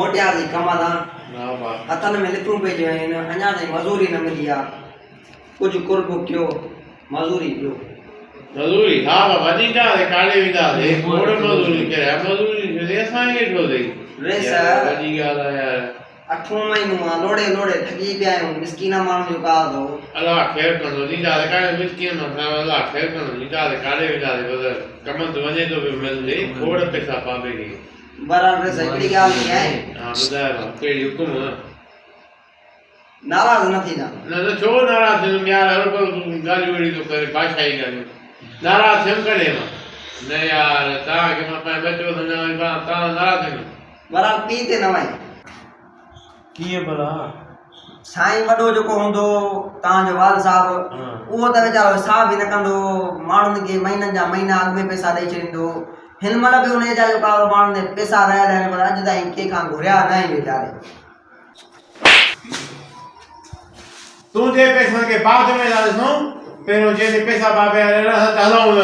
Meteor जी कम था ना बा हथन में लिखूं पे जो है अञा ताईं मजूरी न मिली आ कुछ कुर्ब कयो मजूरी कयो मजूरी हा बा वधी जा रे काले विदा दे कोड़ मजूरी करे मजूरी जे असां के ठो दे रेस वधी गाल यार 8 महीनो लोड़े लोड़े थकी पिया आहियूं मिसकीना माण्हू जो का दो अल्लाह खैर करो नींदा रे काले मिसकीन ना अल्लाह खैर करो नींदा रे काले विदा दे बदर कम तो वने तो भी मिल दे कोड़ पैसा पावे की बराबर सही गाल नहीं है हां बुधायो केड़ी हुकुम नाराज न थी ना न छो नाराज थे यार हर को गाली वड़ी तो करे भाषाई गाली नाराज थे करे न यार ता के मैं पे बचो तो ना ता नाराज थे बराबर पी ते न वई किए भला साईं वडो जेको हूंदो तव्हांजो वाल साहब उहो त वीचारो हिसाब ई न कंदो माण्हुनि खे महीननि जा महीना अॻु में पैसा ॾेई छॾींदो हिन महिल बि उन जा जेका माण्हुनि ने पैसा रहियल आहिनि पर अॼु ताईं कंहिंखां घुरिया न आहिनि वीचारे तू जे पैसा के बाद में ॾिसूं पहिरियों जे पैसा बाबे हलाऊं